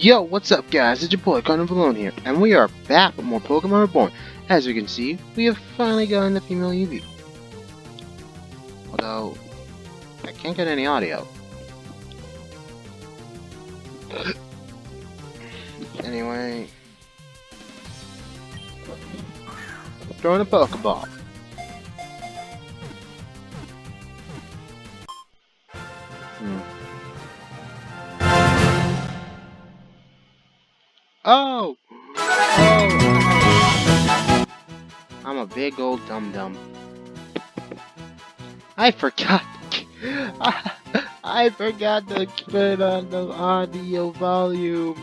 Yo, what's up guys, it's your boy Alone here, and we are back with more Pokemon Reborn. As you can see, we have finally gotten the female Eevee. Although, I can't get any audio. Anyway, throwing a Pokeball. Oh! I'm a big old dum-dum. I forgot. I forgot to put on the audio volume.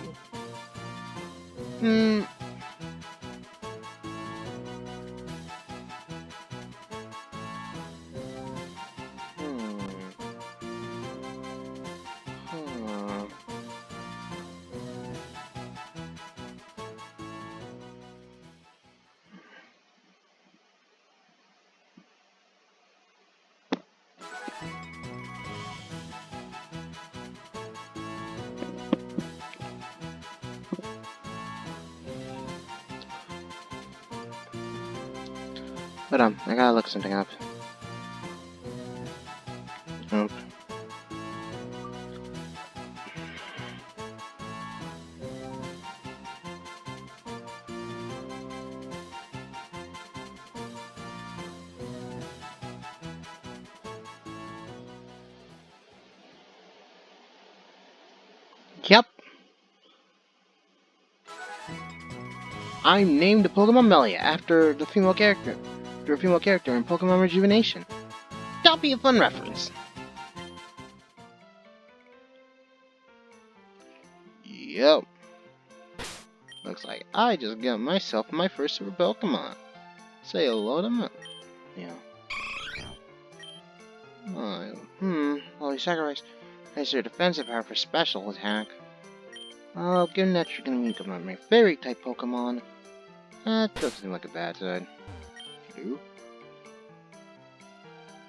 But I gotta look something up. Nope. Yep. I named the Pokemon Melia after the female character. In Pokemon Rejuvenation. That'll be a fun reference. Yep. Looks like I just got myself my first super Pokemon. Say hello to me. Yeah. Holy sacrifice. Has your defensive power for special attack. Oh, given that you're gonna meet my fairy type Pokemon. That doesn't seem like a bad side. You?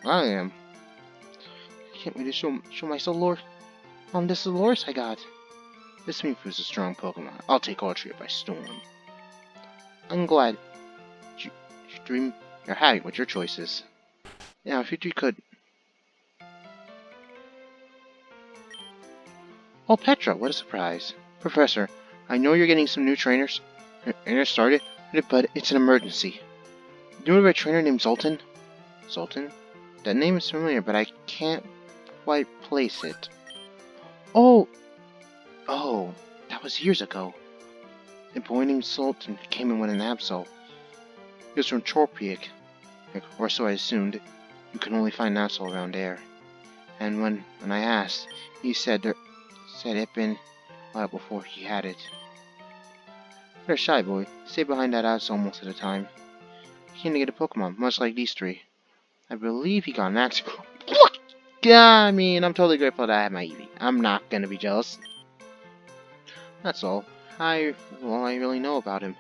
I am. Can't wait to show my Solor. This Solorus I got. This Mifu's a strong Pokemon. I'll take Altria by storm. I'm glad you're happy with your choices. Yeah, if you could. Oh, Petra, what a surprise. Professor, I know you're getting some new trainers started, but it's an emergency. Do you know of a trainer named Zoltan? Zoltan? That name is familiar, but I can't quite place it. Oh, that was years ago. A boy named Zoltan came in with an Absol. He was from Chorpiak, or so I assumed. You can only find an Absol around there. And when I asked, he said it'd been a while before he had it. You're a shy boy. Stay behind that Absol most of the time. He came to get a Pokemon, much like these three. I believe he got an axe. I mean, I'm totally grateful that I have my Eevee. I'm not gonna be jealous. That's all. I really know about him.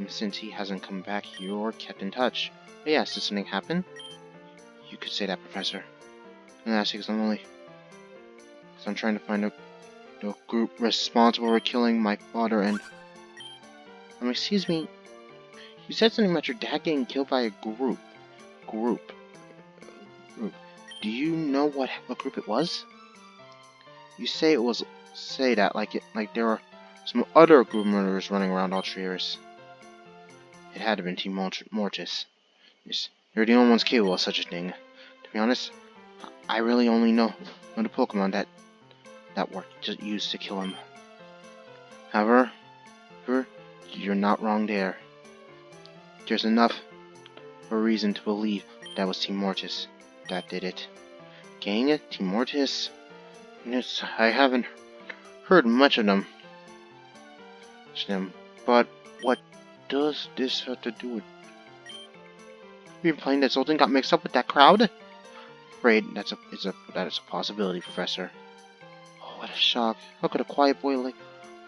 Since he hasn't come back here or kept in touch. But yes, did something happen? You could say that, Professor. And that's because I'm trying to find the group responsible for killing my father and... excuse me. You said something about your dad getting killed by a group. Group. Do you know what group it was? You say that like there were some other group murderers running around Altriaris. It had to have been Team Mortis. You're the only ones capable of such a thing. To be honest, I really only know the Pokemon that were used to kill him. However, you're not wrong there. There's enough of a reason to believe that was Team Mortis that did it. Gang it, Team Mortis. Yes, I haven't heard much of them. But what does this have to do with? You're implying that Zoltan got mixed up with that crowd? Afraid that is a possibility, Professor. Oh, what a shock! How could a quiet boy like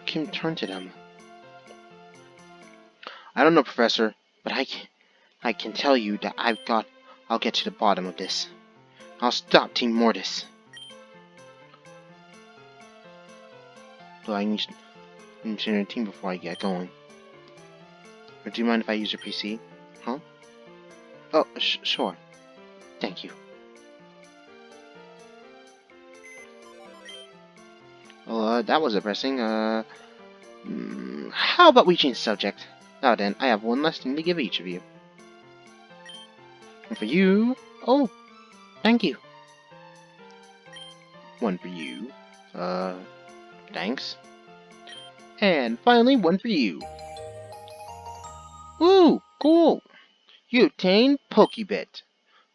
him turn to them? I don't know, Professor, but I can tell you that I'll get to the bottom of this. I'll stop Team Mortis. into a team before I get going. Or do you mind if I use your PC? Huh? Oh, sure. Thank you. Well, that was depressing. How about we change the subject? Now then, I have one last thing to give each of you. And for you... Oh, thank you. One for you. Thanks. And finally, one for you. Ooh, cool! You obtained Pokebit.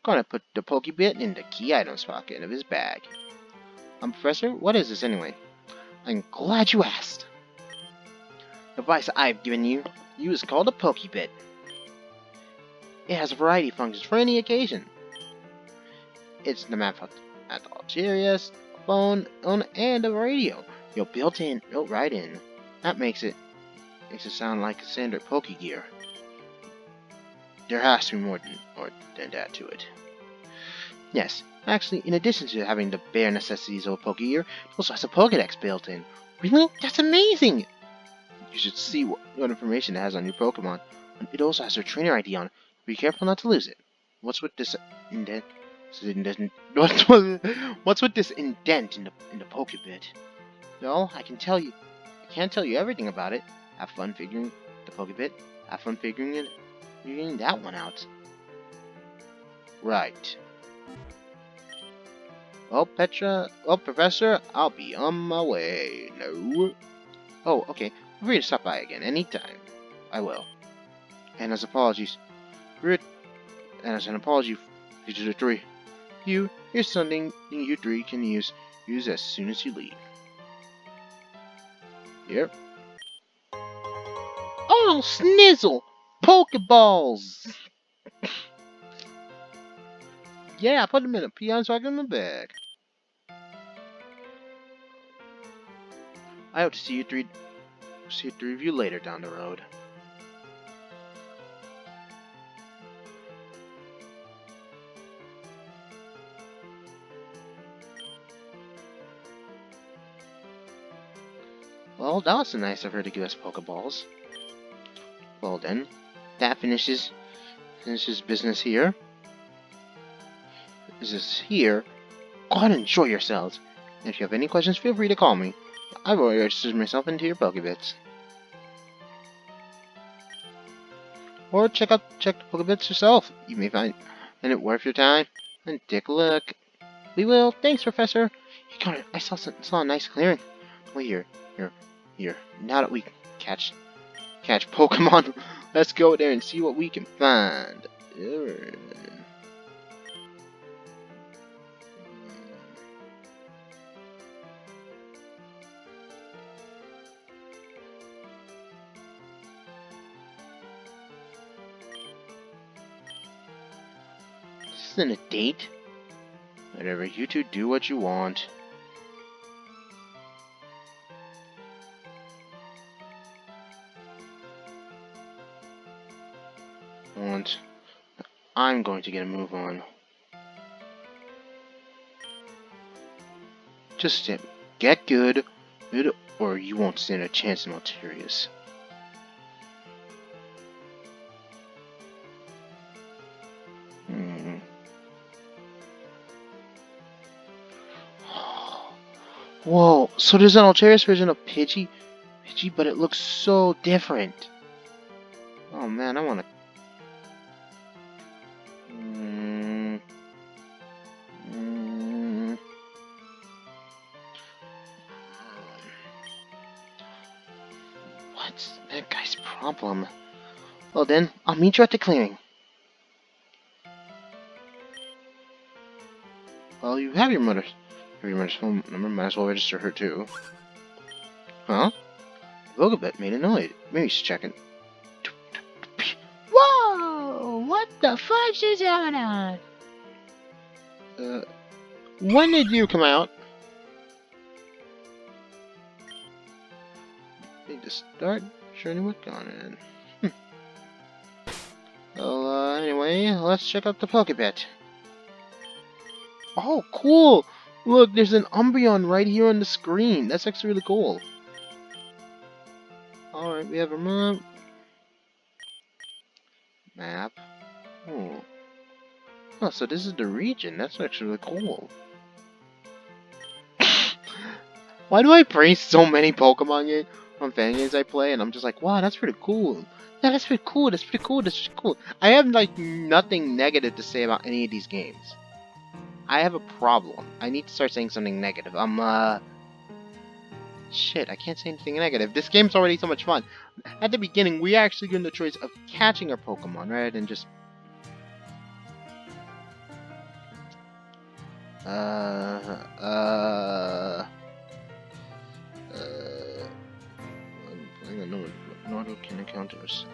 Gonna put the Pokebit in the key items pocket of his bag. Professor, what is this anyway? I'm glad you asked. The device I've given you is called a Pokebit. It has a variety of functions for any occasion. It's the map at the Alterius, a phone, and a radio. You're built right in. That makes it sound like a standard Pokegear. There has to be more than that to it. Yes, actually, in addition to having the bare necessities of a Pokegear, it also has a Pokedex built in. Really? That's amazing! You should see what information it has on your Pokemon. It also has their trainer ID on it. Be careful not to lose it. What's with this indent? What's with this indent in the Pokebit? No, I can't tell you everything about it. Have fun figuring the Pokebit. Have fun figuring that one out. Right. Well, Professor, I'll be on my way. No. Oh, okay. Feel free to stop by again anytime. I will. And as an apology to the three, here's something you three can use as soon as you leave. Yep. Oh, Snizzle! Pokeballs! Yeah, I put them in a peon so I get in my bag. I hope to see you three of you later down the road. Well, that was nice of her to give us Pokeballs. Well then, that finishes business here. Go ahead and enjoy yourselves. And if you have any questions, feel free to call me. I've already registered myself into your Pokebits. Or check the Pokebits yourself. You may find it worth your time. And take a look. We will. Thanks, Professor. I saw a nice clearing. Wait, here. Now that we catch Pokemon, let's go there and see what we can find. This isn't a date. Whatever, you two do what you want. And I'm going to get a move on. Just get good, or you won't stand a chance in Alterius. Whoa, so there's an Alterius version of Pidgey, but it looks so different. Oh man, I wanna... What's that guy's problem? Well then, I'll meet you at the clearing. Well, you have your mother's phone number, might as well register her too. Huh? Pokebit made a noise. Maybe she's checking. Whoa! What the fudge is going on? When did you come out? Need to start showing what's going on. Well, anyway, let's check out the Pokebit. Oh, cool! Look, there's an Umbreon right here on the screen. That's actually really cool. Alright, we have a map. Map. Oh. Oh, so this is the region. That's actually really cool. Why do I praise so many Pokemon games on fan games I play, and I'm just like, wow, that's pretty cool. Yeah, that's pretty cool. That's pretty cool. That's pretty cool. I have like nothing negative to say about any of these games. I have a problem. I need to start saying something negative. Shit, I can't say anything negative. This game's already so much fun. At the beginning, we actually given the choice of catching our Pokemon, rather than just... I don't know. Nardo can encounter us.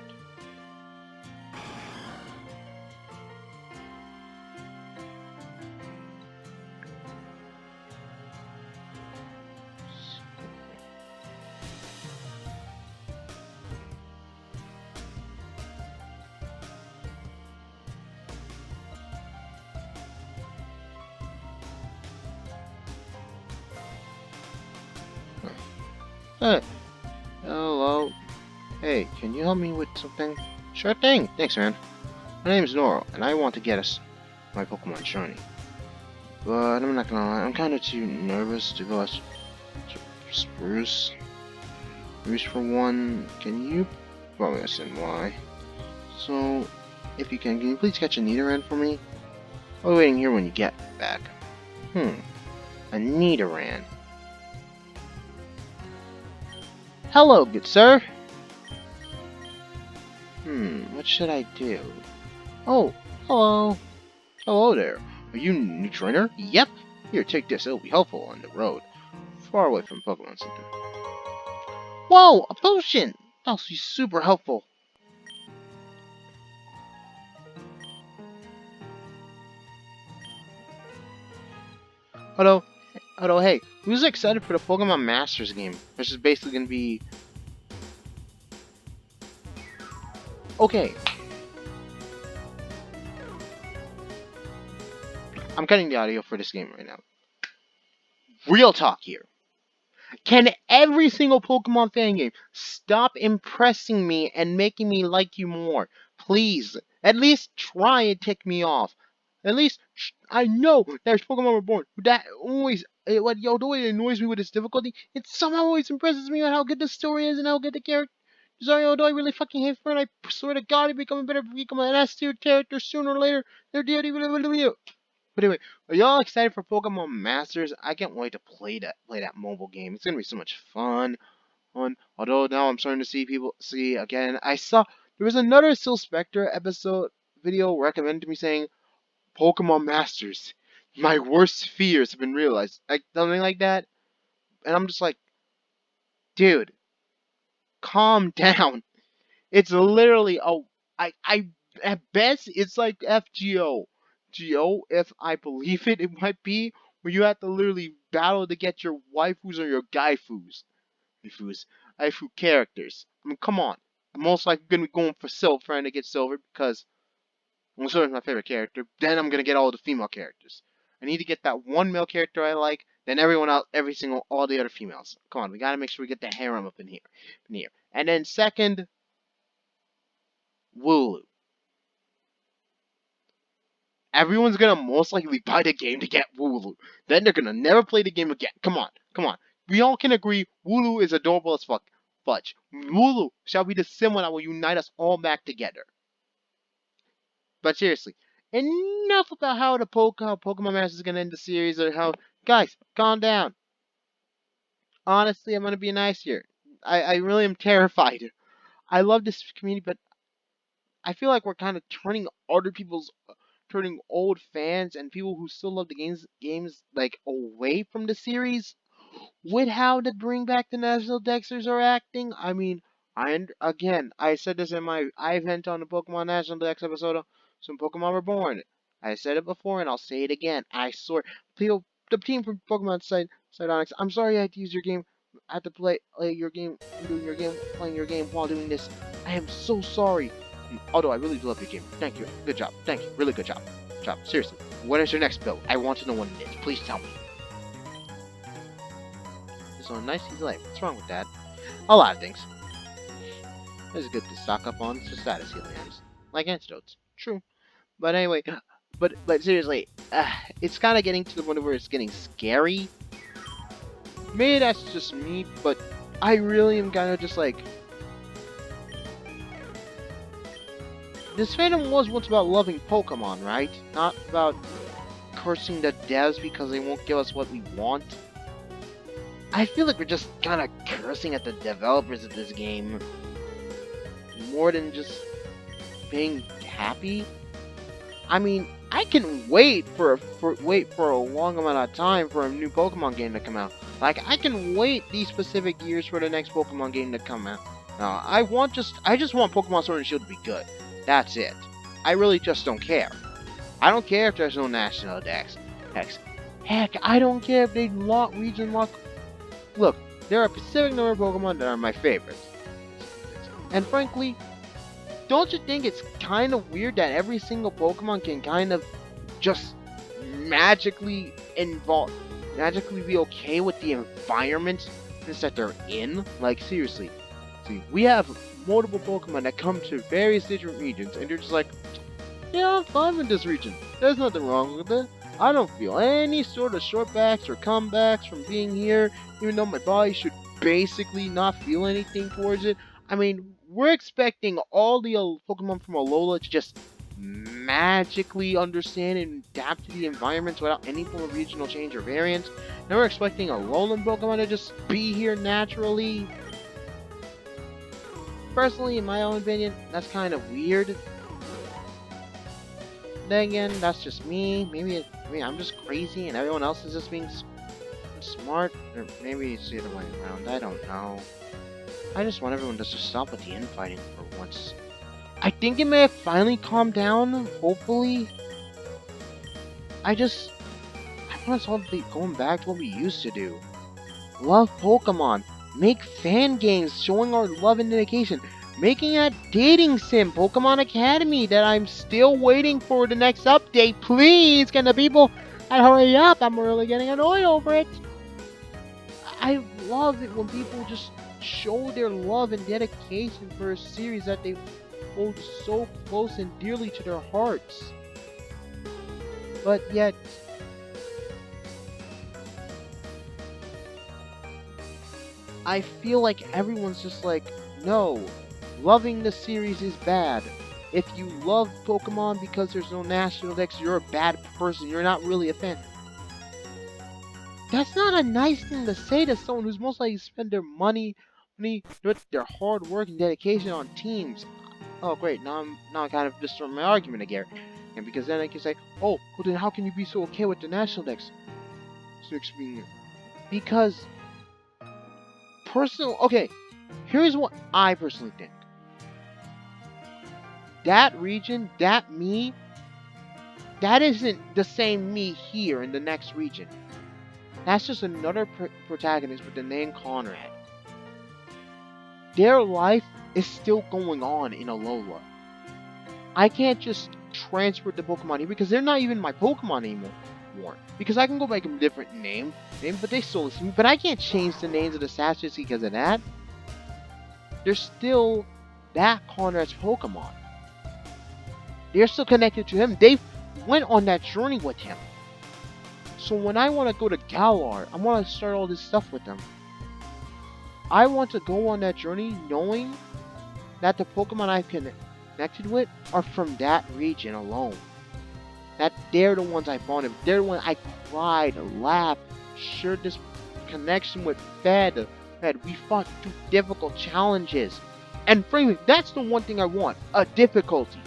Hey, hello. Hey, can you help me with something? Sure thing. Thanks, man. My name's Noro, and I want to get us my Pokemon shiny. But I'm not gonna lie, I'm kinda too nervous to go as Spruce. Spruce for one. Can you probably understand why? So, if you can you please catch a Nidoran for me? I'll be waiting here when you get back. A Nidoran. Hello, good sir. What should I do? Oh, hello. Hello there. Are you a new trainer? Yep. Here, take this. It'll be helpful on the road. Far away from Pokemon Center. Whoa, a potion! That'll be super helpful. Hello. Hello, hey. Who's excited for the Pokemon Masters game? Which is basically going to be... Okay. I'm cutting the audio for this game right now. Real talk here. Can every single Pokemon fan game stop impressing me and making me like you more? Please. At least try and tick me off. At least, I know there's Pokemon Reborn. That always, the way it annoys me with its difficulty, it somehow always impresses me on how good the story is and how good the character. Sorry, although I really fucking hate for it, I swear to God, I become an S-tier character sooner or later. They're deity. But anyway, are y'all excited for Pokemon Masters? I can't wait to play that mobile game. It's gonna be so much fun. Although now I'm starting to see people again. I saw there was another Sil Spectre episode video recommended to me saying Pokemon Masters. My worst fears have been realized. Like something like that. And I'm just like, dude, calm down. It's literally I at best it's like FGO. GO, if I believe it, it might be where you have to literally battle to get your waifus or your waifu characters. I mean, come on. I'm most likely gonna be going for silver, trying to get silver because Silver's my favorite character. Then I'm gonna get all the female characters. I need to get that one male character I like. Then everyone else, all the other females. Come on, we gotta make sure we get the harem up in here. And then second, Wooloo. Everyone's gonna most likely buy the game to get Wooloo. Then they're gonna never play the game again. Come on. We all can agree Wooloo is adorable as fuck. Fudge. Wooloo shall be the symbol that will unite us all back together. But seriously, enough about how Pokemon Masters is gonna end the series or how. Guys, calm down. Honestly, I'm gonna be nice here. I really am terrified. I love this community, but I feel like we're kind of turning old fans and people who still love the games like away from the series with how the bring back the national Dexters are acting. I mean, I said this in my event on the Pokemon National Dex episode of Some Pokemon Reborn. I said it before and I'll say it again. I swear, people, the team from Pokemon Sardonyx, I'm sorry I had to use your game. I had to play your game, playing your game while doing this. I am so sorry. Although I really do love your game. Thank you. Good job. Thank you. Really good job. Seriously. What is your next build? I want to know what it is. Please tell me. It's so nice easy life. What's wrong with that? A lot of things. It's good to stock up on status healing items, like antidotes. True. But anyway, but seriously, it's kind of getting to the point where it's getting scary. Maybe that's just me, but I really am kind of just like, this fandom was once about loving Pokemon, right? Not about cursing the devs because they won't give us what we want. I feel like we're just kind of cursing at the developers of this game more than just being happy. I mean, I can wait for a long amount of time for a new Pokemon game to come out. Like, I can wait these specific years for the next Pokemon game to come out. I just want Pokemon Sword and Shield to be good. That's it. I really just don't care. I don't care if there's no national Dex. Heck, I don't care if they region lock. Look, there are a specific number of Pokemon that are my favorites. And frankly, don't you think it's kind of weird that every single Pokemon can kind of just magically be okay with the environment that they're in? Like, seriously. See, we have multiple Pokemon that come to various different regions, and you're just like, yeah, I'm fine with this region. There's nothing wrong with it. I don't feel any sort of shortbacks or comebacks from being here, even though my body should basically not feel anything towards it. I mean, we're expecting all the Pokemon from Alola to just magically understand and adapt to the environments without any form of regional change or variance. Now we're expecting a Alolan Pokemon to just be here naturally. Personally, in my own opinion, that's kind of weird. Then again, that's just me. Maybe I'm just crazy and everyone else is just being smart. Or maybe it's the other way around. I don't know. I just want everyone to just stop with the infighting for once. I think it may have finally calmed down, hopefully. I want us all to be going back to what we used to do. Love Pokemon. Make fan games showing our love and dedication. Making a dating sim, Pokemon Academy, that I'm still waiting for the next update. Please, can the people hurry up? I'm really getting annoyed over it. I love it when people just show their love and dedication for a series that they hold so close and dearly to their hearts. But yet, I feel like everyone's just like, no, loving the series is bad. If you love Pokemon because there's no National Dex, you're a bad person. You're not really a fan. That's not a nice thing to say to someone who's most likely spend their money, with their hard work and dedication on teams. Oh great, now I'm kind of destroying my argument again. And because then I can say, oh, well then how can you be so okay with the National Dex? Because okay, here's what I personally think. That region, that me, that isn't the same me here in the next region. That's just another protagonist with the name Conrad. Their life is still going on in Alola. I can't just transfer the Pokemon here because they're not even my Pokemon anymore. Because I can go make them a different name, but they still listen to me. But I can't change the names of the stats because of that. They're still that Conrad's Pokemon. They're still connected to him. They went on that journey with him. So when I want to go to Galar, I want to start all this stuff with them. I want to go on that journey knowing that the Pokemon I've connected with are from that region alone. That they're the ones I bonded with. They're the ones I cried, laughed, shared this connection with, fed. We fought through difficult challenges. And frankly, that's the one thing I want. A difficulty.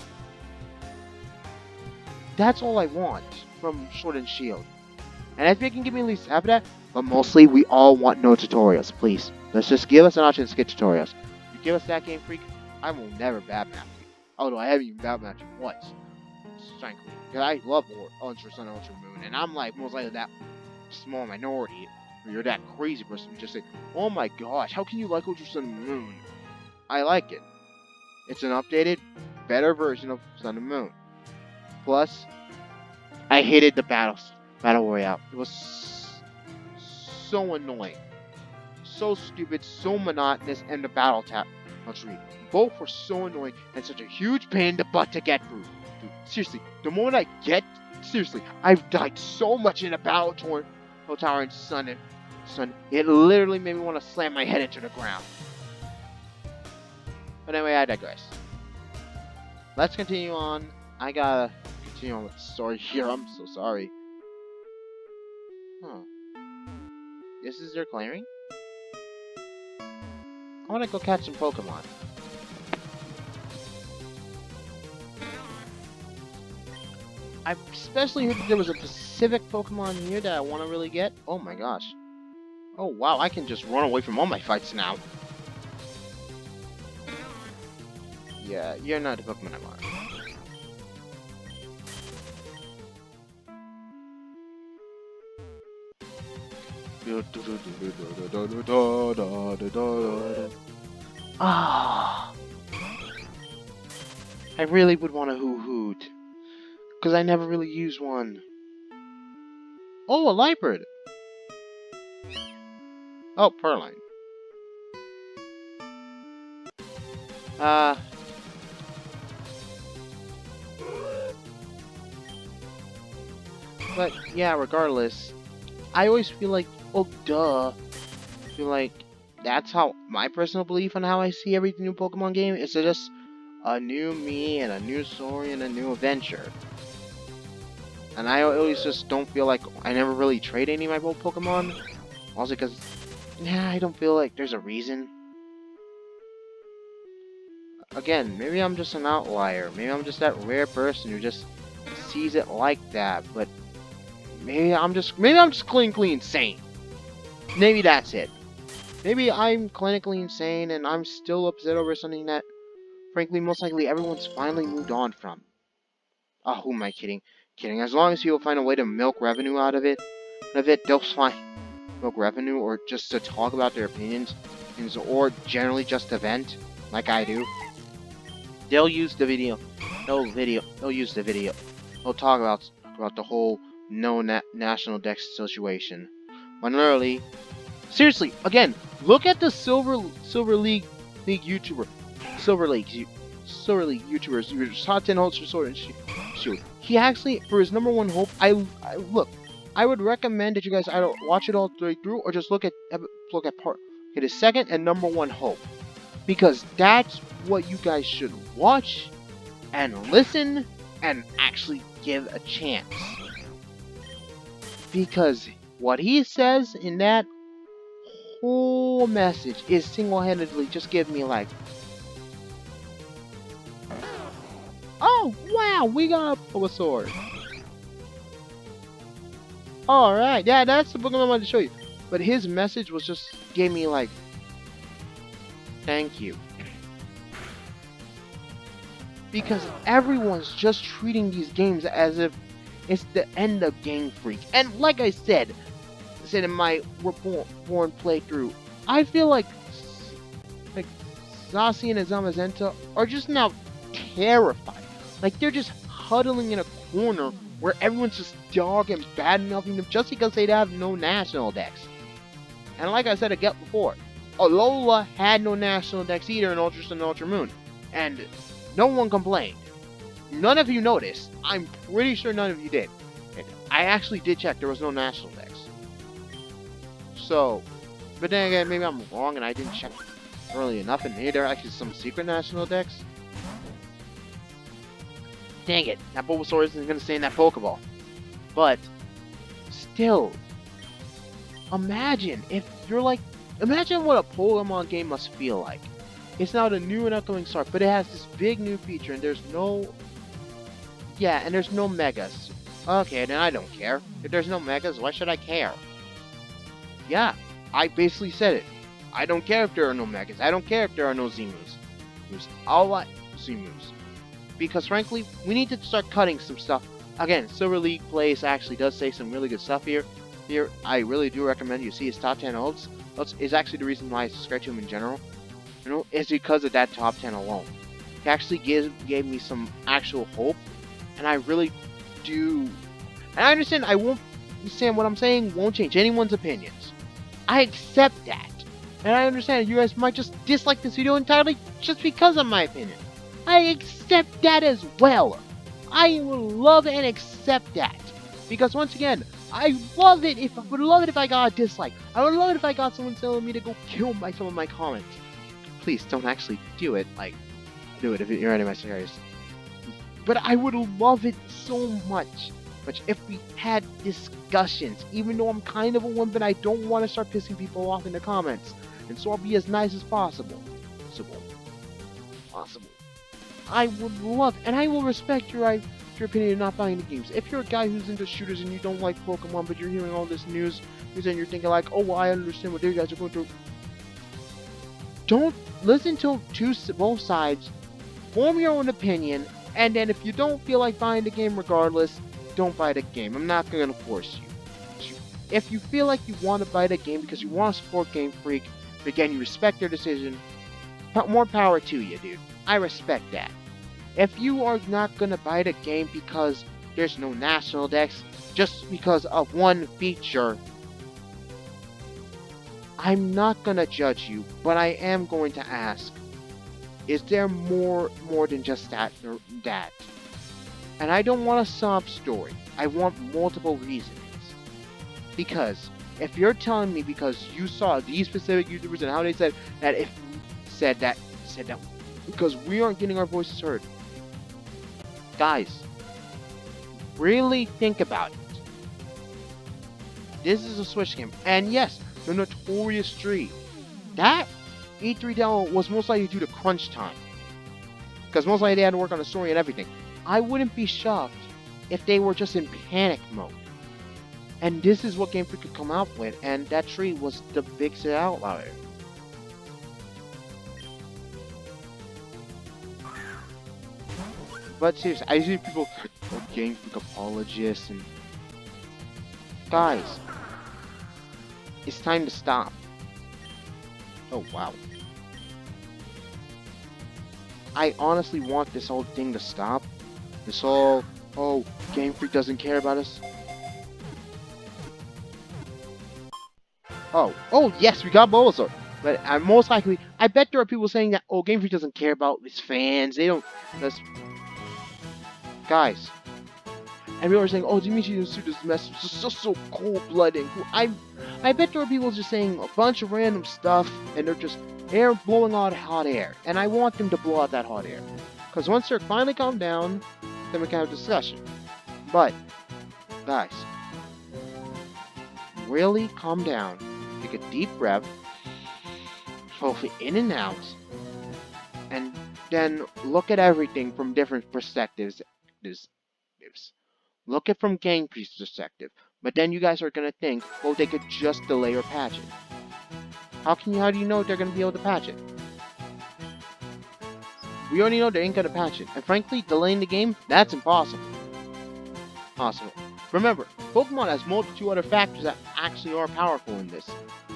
That's all I want from Sword and Shield. And if they can give me at least half of that, but mostly we all want no tutorials, please. Let's just give us an option to skip tutorials. If you give us that, Game Freak, I will never bad map you. Although I haven't even bad mapped you once. Frankly. Because I love Ultra Sun, Ultra Moon, and I'm like most likely that small minority. Or you're that crazy person who just say, oh my gosh, how can you like Ultra Sun and Moon? I like it. It's an updated, better version of Sun and Moon. Plus, I hated the Battle Royale. It was so annoying. So stupid, so monotonous, and the battle Let's read. Both were so annoying and such a huge pain in the butt to get through. Dude, seriously, the moment I get... Seriously, I've died so much in a battle-torn tower and sun, it literally made me want to slam my head into the ground. But anyway, I digress. Let's continue on. I gotta continue on with the story here. I'm so sorry. Huh. This is their clearing? I wanna go catch some Pokemon. I especially heard that there was a specific Pokemon here that I want to really get. Oh my gosh. Oh wow, I can just run away from all my fights now. Yeah, you're not the Pokemon I want. Ah, I really would want a Hoot. Because I never really use one. Oh, a Liepard! Oh, Purrline. But, yeah, regardless, I always feel like, oh, duh. I feel like that's how my personal belief on how I see every new Pokemon game is just a new me and a new story and a new adventure. And I always just don't feel like I never really trade any of my old Pokemon. Also because, I don't feel like there's a reason. Again, maybe I'm just an outlier. Maybe I'm just that rare person who just sees it like that. But maybe I'm just clinically insane. Maybe that's it. Maybe I'm clinically insane and I'm still upset over something that, frankly, most likely everyone's finally moved on from. Oh, who am I kidding? Kidding. As long as people find a way to milk revenue out of it, they'll find milk revenue or just to talk about their opinions, or generally just to vent, like I do. They'll use the video. They'll use the video. They'll talk about the whole national Dex situation. When literally, seriously, again, look at the Silver League YouTuber, Silver League YouTubers. Your top 10 holds for Sword and Shield. He actually, for his #1 hope, I would recommend that you guys either watch it all the way through or just look at his second and #1 hope, because that's what you guys should watch and listen and actually give a chance. Because what he says in that whole message is single-handedly just give me like, oh wow, we got a Bulbasaur. Alright, yeah, that's the Pokemon I wanted to show you. But his message was just gave me like, thank you. Because everyone's just treating these games as if it's the end of Game Freak. And like I said in my Reborn playthrough, I feel like Zacian and Zamazenta are just now terrified. Like they're just huddling in a corner where everyone's just dog and bad-mouthing them just because they have no national Dex. And like I said again before, Alola had no national Dex either in Ultra Sun and Ultra Moon. And no one complained. None of you noticed. I'm pretty sure none of you did. And I actually did check. There was no national Dex. So, but then again, maybe I'm wrong and I didn't check early enough. And maybe there are actually some secret national Dex. Dang it. That Bulbasaur isn't going to stay in that Pokeball. But, still, imagine if you're like, imagine what a Pokemon game must feel like. It's now the new and upcoming start, but it has this big new feature, and there's no... Yeah, and there's no Megas. Okay, then I don't care. If there's no Megas, why should I care? Yeah, I basically said it. I don't care if there are no Megas. I don't care if there are no Z-moves. I'll like Z-moves. Because frankly, we need to start cutting some stuff. Again, Silver League Plays actually does say some really good stuff here. I really do recommend you see his top 10 holds. It's actually the reason why I subscribe to him in general. You know, it's because of that top 10 alone. He actually gave me some actual hope, and I really do. And I understand what I'm saying won't change anyone's opinions. I accept that. And I understand you guys might just dislike this video entirely just because of my opinion. I accept that as well. I will love and accept that. Because once again, I would love it if I got a dislike. I would love it if I got someone telling me to go kill some of my comments. Please don't actually do it. Like, do it if you're any of my scenarios. But I would love it so much if we had discussions, even though I'm kind of a one, but I don't want to start pissing people off in the comments. And so I'll be as nice as possible. Possible. I would love, and I will respect your opinion of not buying the games. If you're a guy who's into shooters and you don't like Pokemon, but you're hearing all this news and you're thinking like, oh, well, I understand what you guys are going through. Don't listen to both sides. Form your own opinion, and then if you don't feel like buying the game regardless, don't buy the game. I'm not going to force you. If you feel like you want to buy the game because you want to support Game Freak, but again, you respect their decision, more power to you, dude. I respect that. If you are not going to buy the game because there's no national dex, just because of one feature, I'm not going to judge you, but I am going to ask, is there more than just that? And I don't want a sob story. I want multiple reasons. Because if you're telling me because you saw these specific YouTubers and how they said that because we aren't getting our voices heard. Guys, really think about it. This is a Switch game. And yes, the Notorious 3. That E3 demo was most likely due to crunch time. Because most likely they had to work on the story and everything. I wouldn't be shocked if they were just in panic mode. And this is what Game Freak could come out with, and that tree was the biggest outlier. But seriously, I see people, Game Freak apologists, and guys, it's time to stop. Oh wow. I honestly want this whole thing to stop. This whole, oh, Game Freak doesn't care about us. Oh yes, we got Bulbasaur. But most likely, I bet there are people saying that, oh, Game Freak doesn't care about his fans. They don't. Guys. And people are saying, oh, Dimitri Yasuda's message is just so cold-blooded. I bet there are people just saying a bunch of random stuff, and they're blowing out hot air. And I want them to blow out that hot air. Because once they're finally calmed down, then we can have a discussion. But, guys, really calm down. Take a deep breath, hopefully in and out, and then look at everything from different perspectives. Look at from Game Freak's perspective. But then you guys are gonna think, well, they could just delay or patch it. How do you know they're gonna be able to patch it? We already know they ain't gonna patch it. And frankly, delaying the game, that's impossible. Remember, Pokemon has multiple other factors that actually are powerful in this.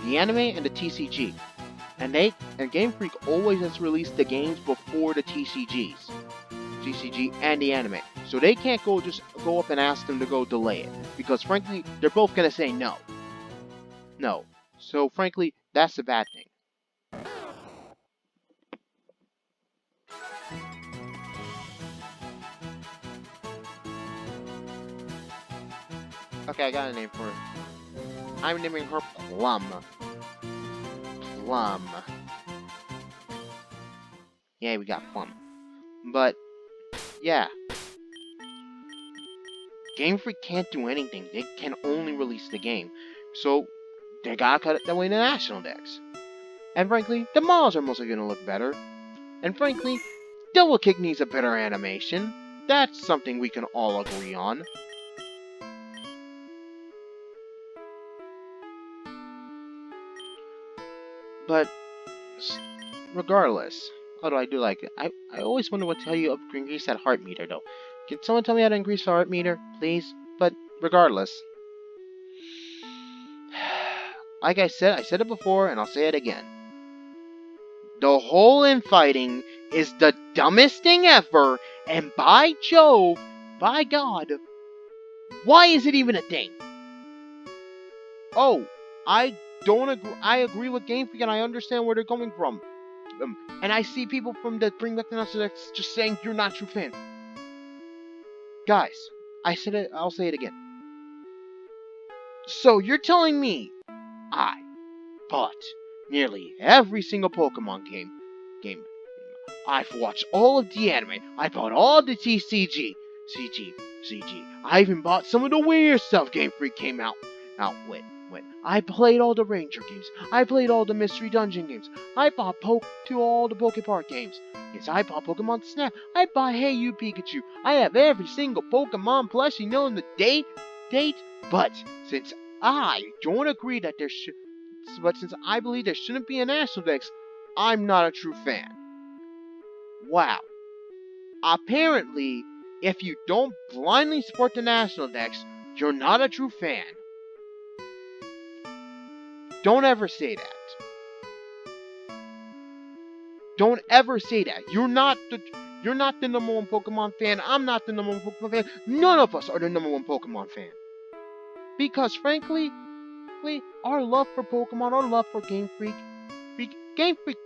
The anime and the TCG. And Game Freak always has released the games before the TCG and the anime. So they can't just go up and ask them to go delay it. Because frankly, they're both gonna say no. No. So frankly, that's a bad thing. Okay, I got a name for her. I'm naming her Plum. Plum. Yeah, we got Plum. But, yeah. Game Freak can't do anything. They can only release the game. So, they gotta cut it that way in the national decks. And frankly, the models are mostly gonna look better. And frankly, Double Kick needs a better animation. That's something we can all agree on. But, regardless, although I do like it, I always wonder what to tell you to increase that heart meter, though. Can someone tell me how to increase the heart meter, please? But, regardless. Like I said it before, and I'll say it again. The whole infighting is the dumbest thing ever, and by Jove, by God, why is it even a thing? Oh, I don't agree. I agree with Game Freak, and I understand where they're coming from. And I see people from the Bring Back the National Dex just saying you're not a true fan. Guys, I said it. I'll say it again. So you're telling me I bought nearly every single Pokemon game. I've watched all of the anime. I bought all the TCG. CG. I even bought some of the weird stuff Game Freak came out with. I played all the Ranger games. I played all the Mystery Dungeon games. I bought all the Pokepark games. Yes, I bought Pokemon Snap. I bought Hey You Pikachu. I have every single Pokemon plushie known the date. But since I don't agree that since I believe there shouldn't be a National Dex, I'm not a true fan. Wow. Apparently, if you don't blindly support the National Dex, you're not a true fan. Don't ever say that. Don't ever say that. You're not the number one Pokemon fan. I'm not the number one Pokemon fan. None of us are the number one Pokemon fan. Because frankly, our love for Pokemon, our love for Game Freak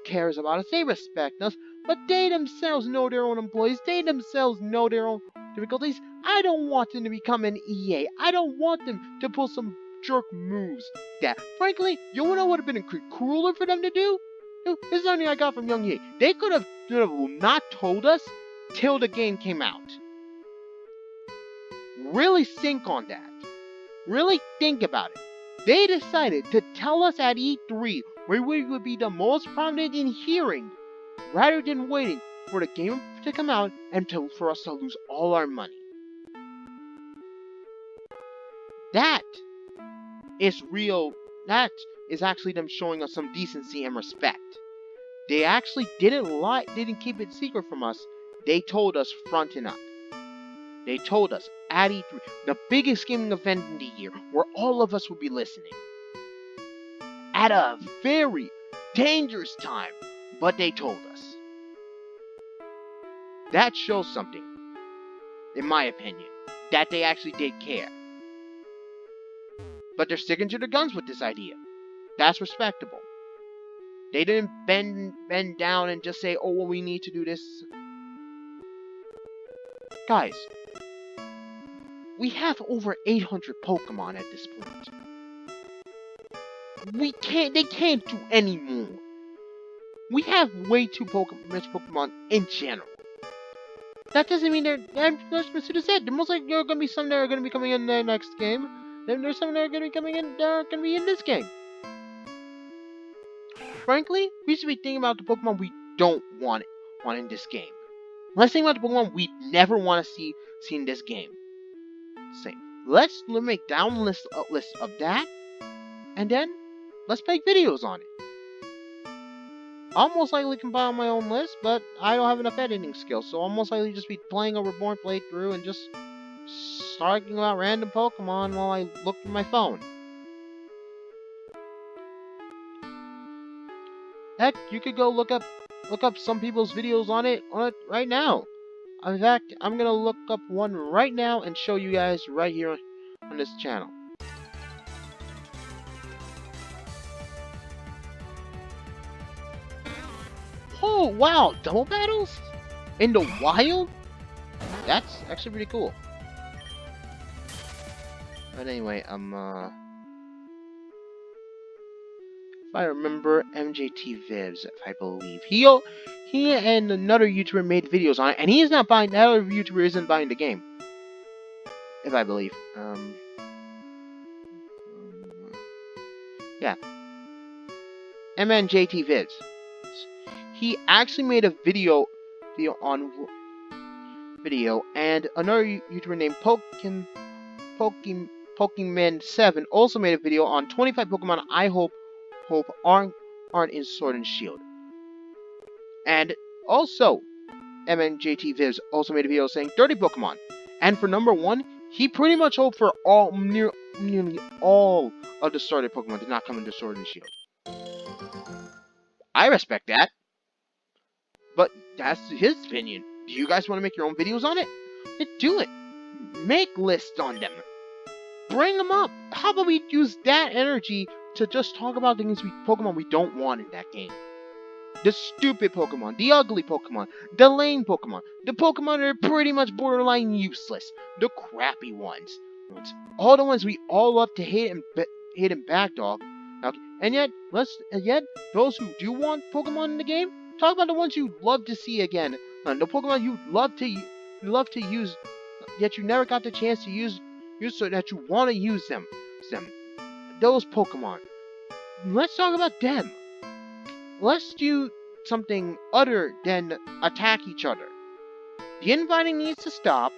cares about us. They respect us, but they themselves know their own employees. They themselves know their own difficulties. I don't want them to become an EA. I don't want them to pull some jerk moves that, frankly, you know what would have been crueler for them to do? This is something I got from Young EA. They could have not told us till the game came out. Really think on that. Really think about it. They decided to tell us at E3 where we would be the most prominent in hearing, rather than waiting for the game to come out and for us to lose all our money. That is real. That is actually them showing us some decency and respect. They actually didn't keep it secret from us. They told us front and up. They told us at E3, the biggest gaming event in the year, where all of us would be listening. At a very dangerous time, but they told us. That shows something, in my opinion, that they actually did care. But they're sticking to their guns with this idea. That's respectable. They didn't bend down and just say, oh, well, we need to do this. Guys, we have over 800 Pokemon at this point. They can't do any more. We have way too much Pokemon in general. That doesn't mean they're, as Mr. said, there most likely are going to be some that are going to be coming in the next game. Then there's some that are going to be coming in that are going to be in this game. Frankly, we should be thinking about the Pokemon we don't want in this game. Let's think about the Pokemon we never want to see in this game. Same. Let's make down a list of that, and then let's make videos on it. I'll most likely compile my own list, but I don't have enough editing skills, so I'll most likely just be playing a Reborn playthrough and just talking about random Pokemon while I look through my phone. Heck, you could go look up some people's videos on it right now. In fact, I'm gonna look up one right now and show you guys right here on this channel. Oh wow, double battles in the wild? That's actually pretty cool. But anyway, if I remember, MJT Vibs, if I believe. He and another YouTuber made videos on it, and he is not buying, that other YouTuber isn't buying the game. If I believe. Yeah. MNJT Vids. He actually made a video and another YouTuber named Pokemon7 also made a video on 25 Pokemon I hope aren't in Sword and Shield. And also, MNJT Viz also made a video saying 30 Pokemon. And for number 1, he pretty much hoped for nearly all of the started Pokemon to not come into Sword and Shield. I respect that. But that's his opinion. Do you guys want to make your own videos on it? Then do it. Make lists on them. Bring them up. How about we use that energy to just talk about things Pokemon we don't want in that game. The stupid Pokemon, the ugly Pokemon, the lame Pokemon, the Pokemon that are pretty much borderline useless, the crappy ones, all the ones we all love to hate and backdog. And yet, those who do want Pokemon in the game, talk about the ones you love to see again, the Pokemon you love to use, yet you never got the chance to use so that you want to use them. Those Pokemon. Let's talk about them. Let's do something other than attack each other. The infighting needs to stop.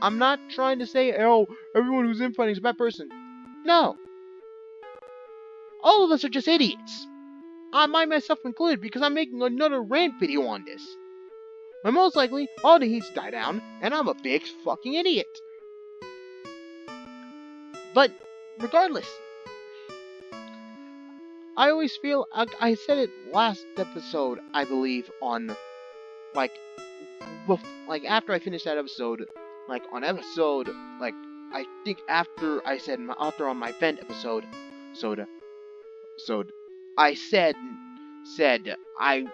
I'm not trying to say, oh, everyone who's infighting is a bad person. No. All of us are just idiots. I myself included, because I'm making another rant video on this. And most likely, all the heats die down, and I'm a big fucking idiot. But, regardless, I always feel, I said it last episode, I believe, on, after I finished that episode, I think after I said, on my vent episode, I said, I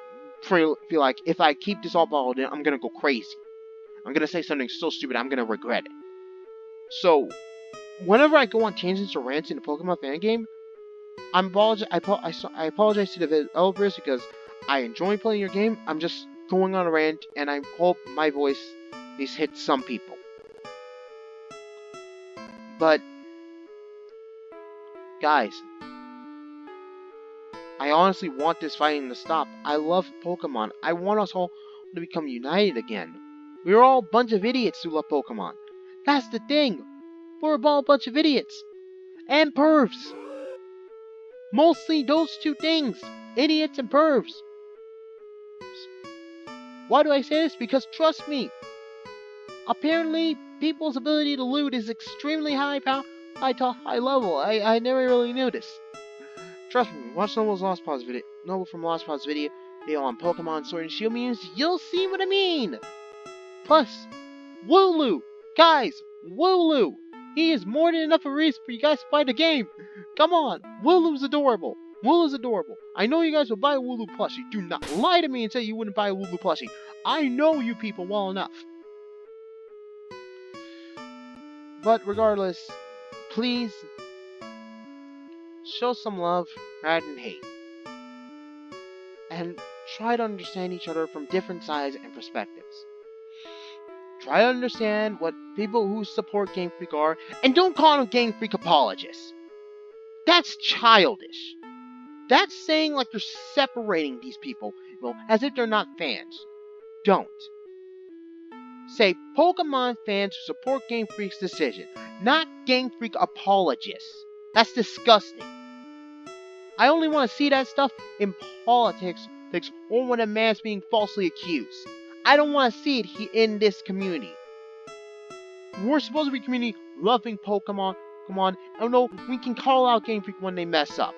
feel like if I keep this all bottled in, I'm gonna go crazy. I'm gonna say something so stupid, I'm gonna regret it. So, whenever I go on tangents or rants in the Pokemon Fangame, I apologize to the developers because I enjoy playing your game. I'm just going on a rant, and I hope my voice at least hits some people. But, guys, I honestly want this fighting to stop. I love Pokemon. I want us all to become united again. We're all a bunch of idiots who love Pokemon. That's the thing. We're all a bunch of idiots. And pervs. Mostly those two things. Idiots and pervs. Why do I say this? Because trust me. Apparently, people's ability to loot is extremely high level. I never really knew this. Trust me, watch Noble from Lost Pod's video on Pokemon Sword&Shield memes, you'll see what I mean! Plus, Wooloo! Guys, Wooloo! He is more than enough of a reason for you guys to buy the game! Come on! Wooloo's adorable! Wooloo's adorable! I know you guys will buy a Wooloo plushie. Do not lie to me and say you wouldn't buy a Wooloo plushie. I know you people well enough. But regardless, please show some love rather than hate. And try to understand each other from different sides and perspectives. Try to understand what people who support Game Freak are, and don't call them Game Freak apologists. That's childish. That's saying like you're separating these people, as if they're not fans. Don't. Say Pokemon fans who support Game Freak's decision, not Game Freak apologists. That's disgusting. I only want to see that stuff in politics or when a man's being falsely accused. I don't want to see it in this community. We're supposed to be a community loving Pokemon. Come on, I know we can call out Game Freak when they mess up.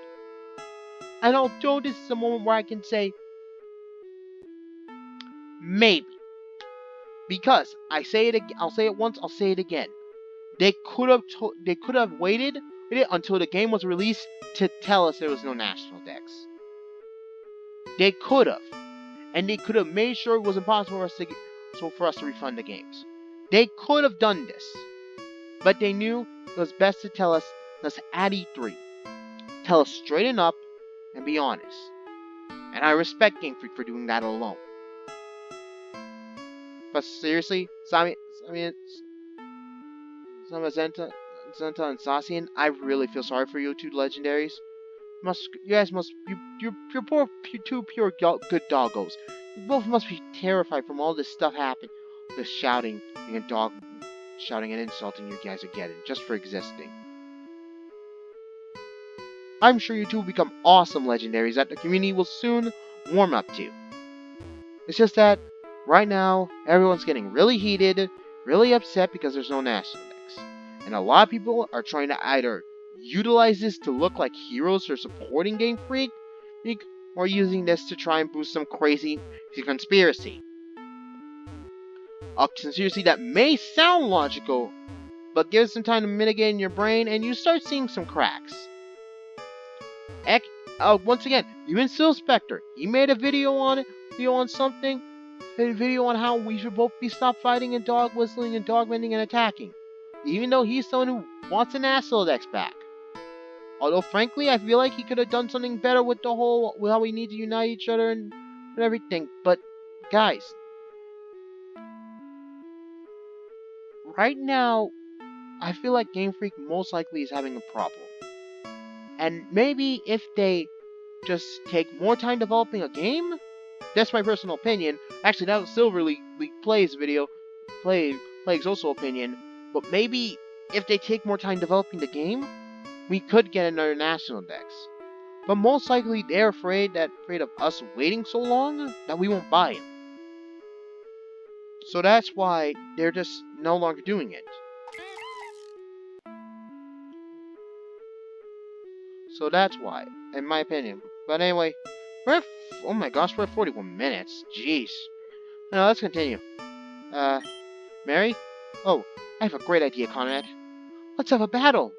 And although this is a moment where I can say, maybe. Because I'll say it once, I'll say it again. They could have waited until the game was released to tell us there was no national dex. They could have. And they could have made sure it was impossible for us to refund the games. They could have done this. But they knew it was best to tell us at E3. Tell us straight up and be honest. And I respect Game Freak for doing that alone. But seriously, Zenta and Zacian, I really feel sorry for you two legendaries. You're two pure good doggos. You both must be terrified from all this stuff happening. This shouting and insulting you guys are getting just for existing. I'm sure you two will become awesome legendaries that the community will soon warm up to. It's just that, right now, everyone's getting really heated, really upset because there's no national dex. And a lot of people are trying to either utilize this to look like heroes for supporting Game Freak, or using this to try and boost some crazy conspiracy. A conspiracy that may sound logical, but give it some time to mitigate in your brain and you start seeing some cracks. Once again, even Still Spectre, he made a video on it, video on something, a video on how we should both be stop fighting and dog whistling and dog bending and attacking. Even though he's someone who wants an asshole Dex back. Although, frankly, I feel like he could have done something better with the whole, with how we need to unite each other and everything. But, guys, right now, I feel like Game Freak most likely is having a problem. And maybe if they just take more time developing a game, that's my personal opinion. Actually, that was Silver League Plays video, Plague's also opinion. But maybe if they take more time developing the game, we could get another national Dex. But most likely they're afraid of us waiting so long that we won't buy him. So that's why they're just no longer doing it. So that's why, in my opinion. But anyway, oh my gosh, we're at 41 minutes. Jeez. Now let's continue. Mary? Oh, I have a great idea, Conrad. Let's have a battle.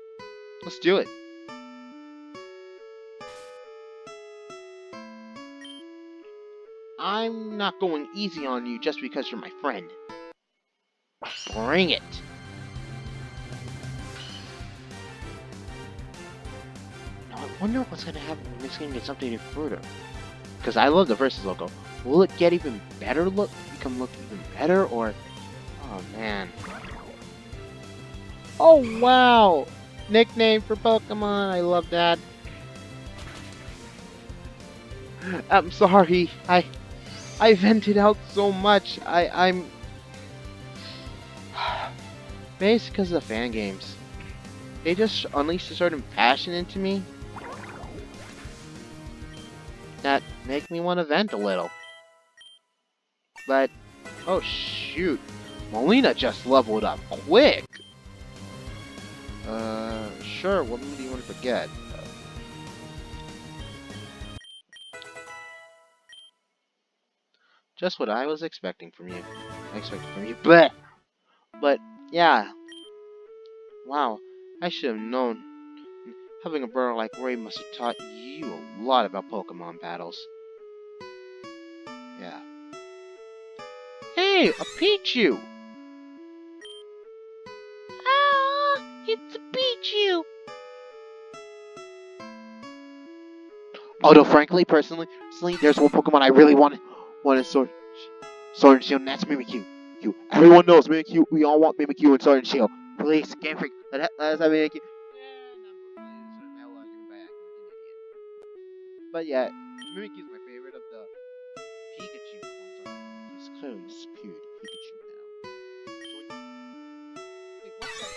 Let's do it. I'm not going easy on you just because you're my friend. Bring it. Now I wonder what's gonna happen when this game gets updated further. Because I love the Versus logo. Will it get even better become look even better, or... Oh, man. Oh, wow! Nickname for Pokemon, I love that. I'm sorry, I vented out so much. I'm... Maybe it's because of the fan games. They just unleashed a certain passion into me that make me want to vent a little. But, oh shoot, Molina just leveled up quick. Sure, what do you want to forget? Just what I was expecting from you. But, yeah. Wow, I should have known. Having a brother like Ray must have taught you a lot about Pokemon battles. Yeah. Hey, a Pichu! Ah, it's a Pichu! Although, frankly, personally, there's one Pokemon I really want Sword and Shield, and that's Mimikyu. Everyone knows Mimikyu. We all want Mimikyu and Sword and Shield. Please, Game Freak, let us have Mimikyu. But yeah, Mimikyu's my favorite of the Pikachu clones. He's clearly superior to Pikachu now. Wait, what's that?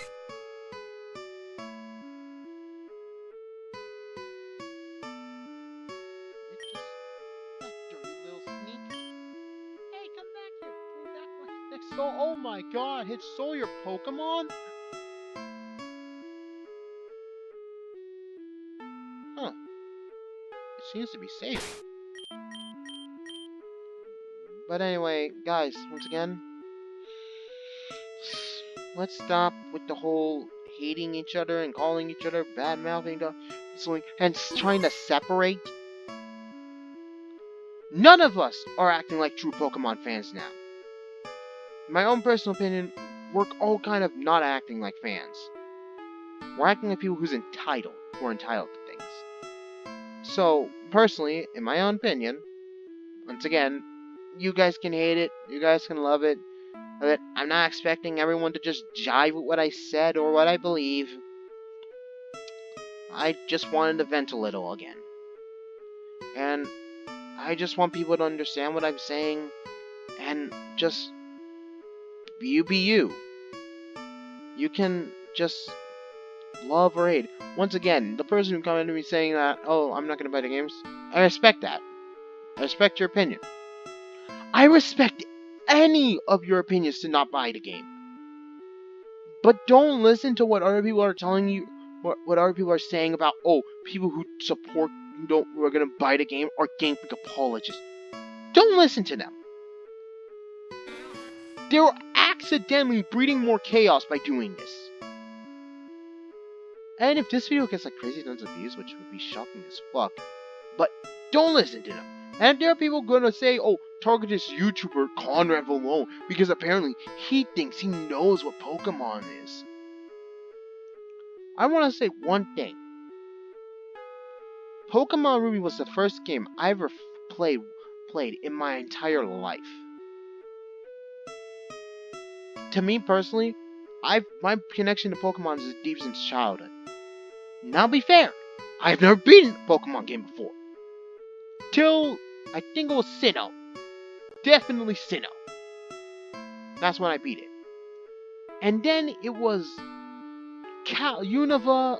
It's just that dirty little sneak. Hey, come back here. Give me back my next soul. Oh my god, it's so your Pokemon? Huh. It seems to be safe. But anyway, guys, once again, let's stop with the whole hating each other and calling each other bad-mouthing and trying to separate. None of us are acting like true Pokemon fans now. In my own personal opinion, we're all kind of not acting like fans. We're acting like people who are entitled to things. So, personally, in my own opinion, once again, you guys can hate it, you guys can love it, but I'm not expecting everyone to just jive with what I said or what I believe. I just wanted to vent a little again. And I just want people to understand what I'm saying and just you be you. You can just love or hate. Once again, the person who commented me saying that, oh, I'm not going to buy the games, I respect that. I respect your opinion. I respect any of your opinions to not buy the game. But don't listen to what other people are telling you, what other people are saying about, oh, people who support, who are going to buy the game are Game Freak apologists. Don't listen to them. They're accidentally breeding more chaos by doing this. And if this video gets like crazy tons of views, which would be shocking as fuck, but don't listen to them. And there are people gonna say, oh, target this YouTuber Conrad alone because apparently he thinks he knows what Pokemon is. I want to say one thing. Pokemon Ruby was the first game I ever played in my entire life. To me personally, my connection to Pokemon is as deep since childhood. Now be fair, I've never beaten a Pokemon game before. Till, I think it was Sinnoh. Definitely Sinnoh. That's when I beat it. And then it was Unova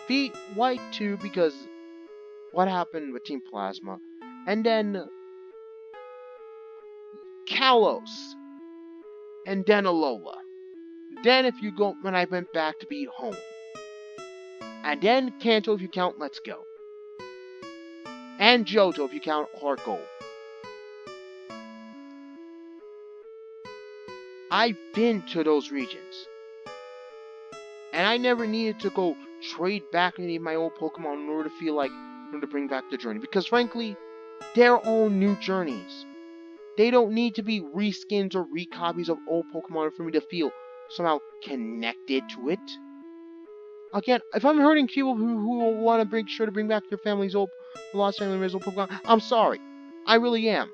beat White 2 because what happened with Team Plasma. And then Kalos. And then Alola. Then when I went back to beat Home. And then Kanto if you count Let's Go. And Johto if you count Heart Gold. I've been to those regions. And I never needed to go trade back any of my old Pokemon in order to bring back the journey. Because frankly, they're all new journeys. They don't need to be reskins or recopies of old Pokemon for me to feel somehow connected to it. Again, if I'm hurting people who want to bring back your family's old lost family members' old Pokemon, I'm sorry. I really am.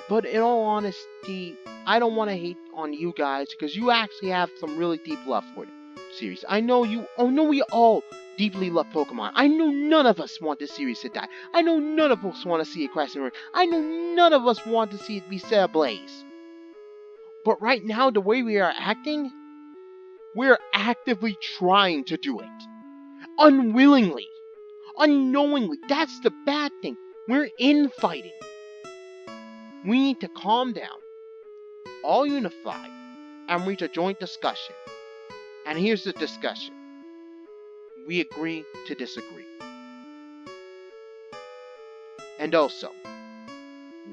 But in all honesty, I don't want to hate on you guys because you actually have some really deep love for the series. I know we all deeply love Pokemon. I know none of us want this series to die. I know none of us want to see it crash and burn. I know none of us want to see it be set ablaze. But right now, the way we are acting, we're actively trying to do it. Unwillingly. Unknowingly. That's the bad thing. We're infighting. We need to calm down, all unify, and reach a joint discussion. And here's the discussion. We agree to disagree. And also,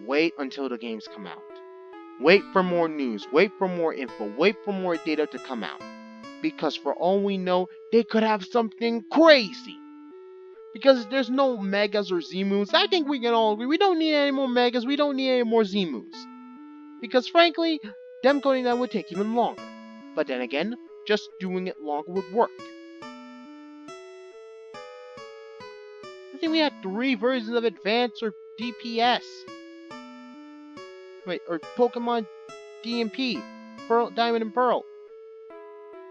wait until the games come out. Wait for more news, wait for more info, wait for more data to come out. Because for all we know, they could have something crazy. Because there's no Megas or Z-Moons. I think we can all agree. We don't need any more Megas. We don't need any more Z-Moons. Because frankly, them coding that would take even longer. But then again, just doing it longer would work. I think we had 3 versions of Advance or DPS. Or Pokemon DMP. Pearl, Diamond and Pearl.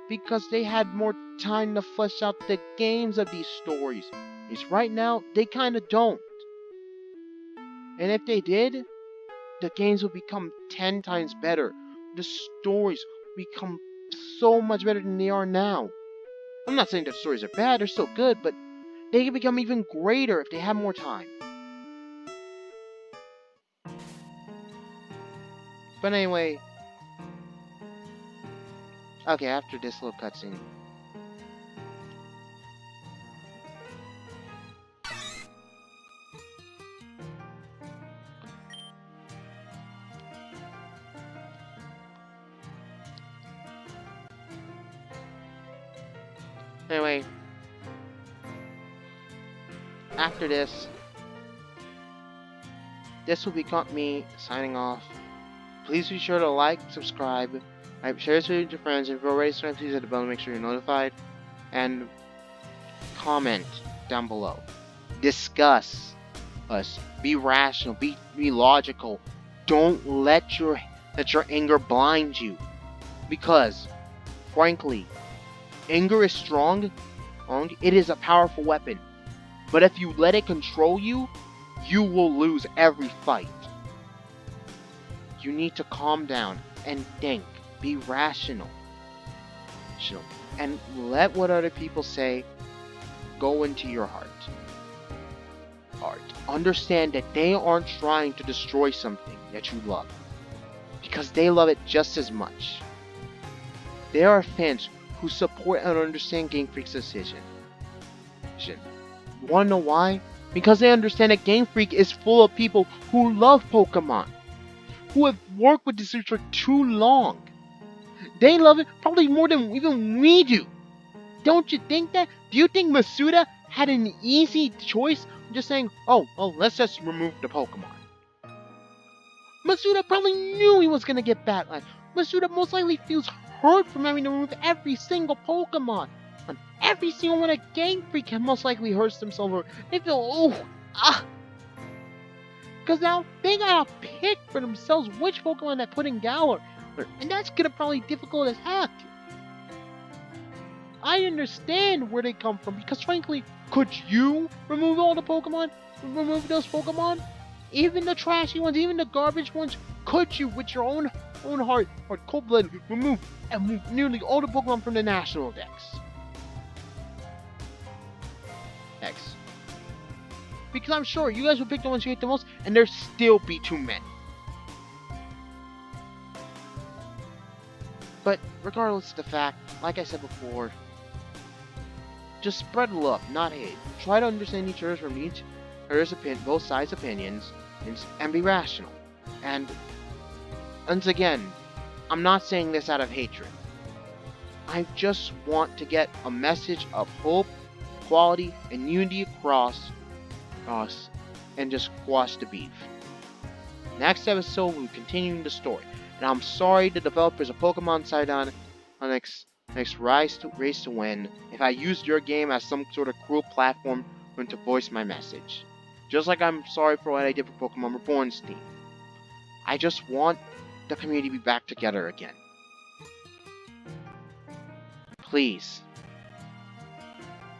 Because they had more time to flesh out the games of these stories. Is right now, they kinda don't. And if they did, the games would become 10 times better. The stories become so much better than they are now. I'm not saying the stories are bad, they're still good, but they can become even greater if they have more time. But anyway, okay, after this little cutscene. Anyway, after this will be me signing off. Please be sure to like, subscribe, share this video with your friends. If you're already subscribed, please hit the bell to make sure you're notified. And comment down below. Discuss us. Be rational. Be logical. Don't let your anger blind you. Because, frankly, anger is strong. It is a powerful weapon. But if you let it control you, you will lose every fight. You need to calm down and think. Be rational. And let what other people say go into your heart. Understand that they aren't trying to destroy something that you love. Because they love it just as much. There are fans who support and understand Game Freak's decision. You wanna know why? Because they understand that Game Freak is full of people who love Pokemon. Who have worked with this series for too long. They love it probably more than even we do. Don't you think that? Do you think Masuda had an easy choice? Just saying, oh, well, let's just remove the Pokemon. Masuda probably knew he was going to get backlash. Masuda most likely feels hurt from having to remove every single Pokemon. And every single one of Game Freak most likely hurts themselves. They feel, because now they gotta pick for themselves which Pokemon to put in Galar. And that's gonna probably be difficult as heck. I understand where they come from, because frankly, could you remove all the Pokemon? Remove those Pokemon? Even the trashy ones, even the garbage ones? Could you, with your own heart, or cold blood, remove nearly all the Pokemon from the National Dex? Because I'm sure you guys will pick the ones you hate the most, and there still be too many. But regardless of the fact, like I said before, just spread love, not hate. Try to understand each other's both sides' opinions, and be rational. And once again, I'm not saying this out of hatred. I just want to get a message of hope, quality, and unity across us, and just squash the beef. Next episode, we'll be continuing the story. And I'm sorry the developers of Pokemon Sardonyx Race to Win if I used your game as some sort of cruel platform to voice my message. Just like I'm sorry for what I did for Pokemon Reborn's team. I just want the community to be back together again. Please.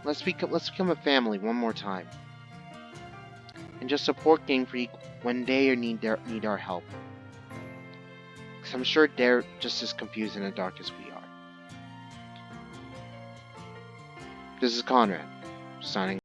Let's become a family one more time. And just support Game Freak when they need our help. Because I'm sure they're just as confused in the dark as we are. This is Conrad, signing